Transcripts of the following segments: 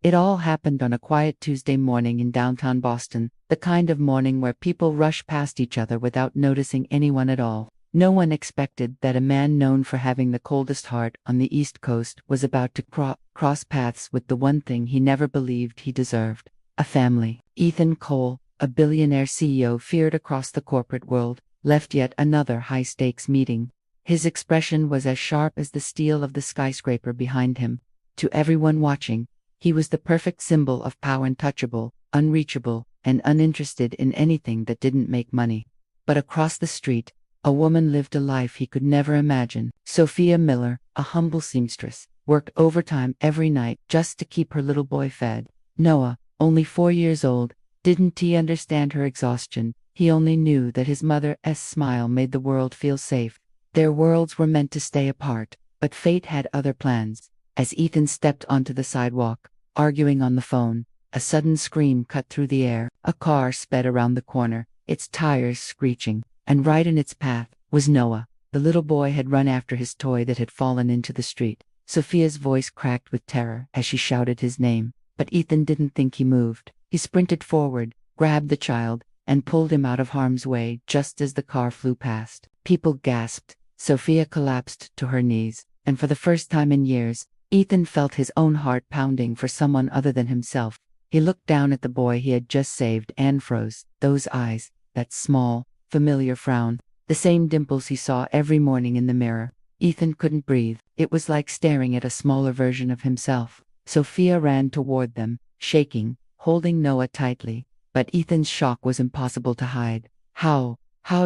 It all happened on a quiet Tuesday morning in downtown Boston, the kind of morning where people rush past each other without noticing anyone at all. No one expected that a man known for having the coldest heart on the East Coast was about to cross paths with the one thing he never believed he deserved: a family. Ethan Cole, a billionaire CEO feared across the corporate world, left yet another high-stakes meeting. His expression was as sharp as the steel of the skyscraper behind him. To everyone watching, he was the perfect symbol of power: untouchable, unreachable, and uninterested in anything that didn't make money. But across the street, a woman lived a life he could never imagine. Sophia Miller, a humble seamstress, worked overtime every night just to keep her little boy fed. Noah, only 4 years old, didn't he understand her exhaustion. He only knew that his mother's smile made the world feel safe. Their worlds were meant to stay apart, but fate had other plans. As Ethan stepped onto the sidewalk, arguing on the phone, a sudden scream cut through the air. A car sped around the corner, its tires screeching, and right in its path was Noah. The little boy had run after his toy that had fallen into the street. Sophia's voice cracked with terror as she shouted his name, but Ethan didn't think he moved. He sprinted forward, grabbed the child, and pulled him out of harm's way just as the car flew past. People gasped. Sophia collapsed to her knees, and for the first time in years, Ethan felt his own heart pounding for someone other than himself. He looked down at the boy he had just saved and froze. Those eyes, that small, familiar frown, the same dimples he saw every morning in the mirror. Ethan couldn't breathe. It was like staring at a smaller version of himself. Sophia ran toward them, shaking, holding Noah tightly, but Ethan's shock was impossible to hide. How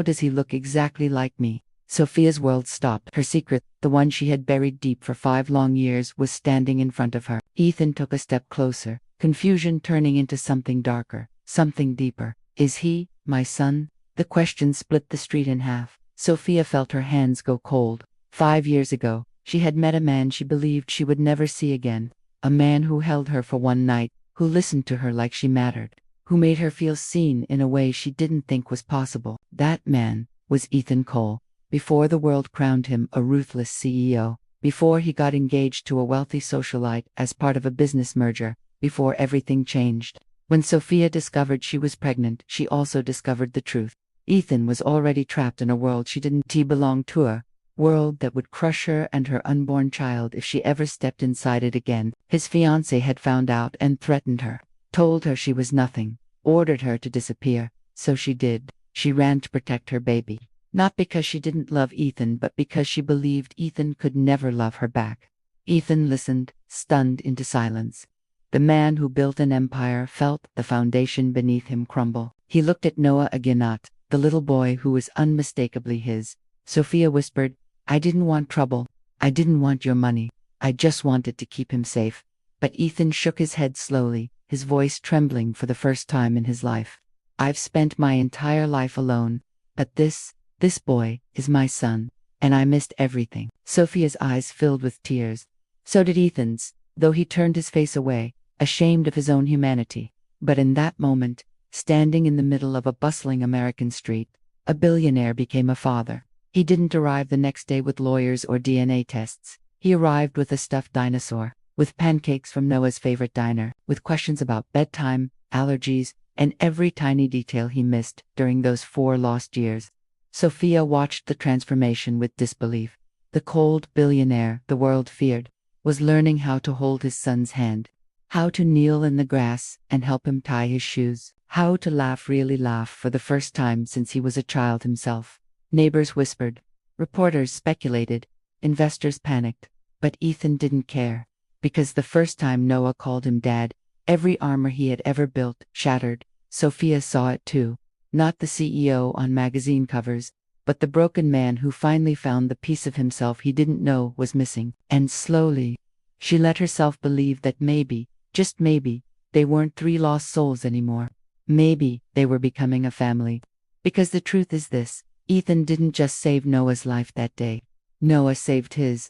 does he look exactly like me? Sophia's world stopped. Her secret, the one she had buried deep for 5 long years, was standing in front of her. Ethan took a step closer, confusion turning into something darker, something deeper. Is he my son? The question split the street in half. Sophia felt her hands go cold. 5 years ago, she had met a man she believed she would never see again. A man who held her for one night, who listened to her like she mattered, who made her feel seen in a way she didn't think was possible. That man was Ethan Cole. Before the world crowned him a ruthless CEO, before he got engaged to a wealthy socialite as part of a business merger, before everything changed. When Sophia discovered she was pregnant, she also discovered the truth. Ethan was already trapped in a world she didn't belong to, a world that would crush her and her unborn child if she ever stepped inside it again. His fiancé had found out and threatened her, told her she was nothing, ordered her to disappear. So she did. She ran to protect her baby. Not because she didn't love Ethan, but because she believed Ethan could never love her back. Ethan listened, stunned into silence. The man who built an empire felt the foundation beneath him crumble. He looked at Noah again, not the little boy who was unmistakably his. Sophia whispered, "I didn't want trouble. I didn't want your money. I just wanted to keep him safe." But Ethan shook his head slowly, his voice trembling for the first time in his life. "I've spent my entire life alone, but this boy is my son, and I missed everything." Sophia's eyes filled with tears. So did Ethan's, though he turned his face away, ashamed of his own humanity. But in that moment, standing in the middle of a bustling American street, a billionaire became a father. He didn't arrive the next day with lawyers or DNA tests. He arrived with a stuffed dinosaur, with pancakes from Noah's favorite diner, with questions about bedtime, allergies, and every tiny detail he missed during those 4 lost years. Sophia watched the transformation with disbelief. The cold billionaire the world feared was learning how to hold his son's hand, how to kneel in the grass and help him tie his shoes, how to really laugh for the first time since he was a child himself. Neighbors whispered, reporters speculated, investors panicked, but Ethan didn't care, because the first time Noah called him dad, every armor he had ever built shattered. Sophia saw it too, not the CEO on magazine covers, but the broken man who finally found the piece of himself he didn't know was missing. And slowly, she let herself believe that maybe, just maybe, they weren't 3 lost souls anymore. Maybe they were becoming a family. Because the truth is this: Ethan didn't just save Noah's life that day. Noah saved his.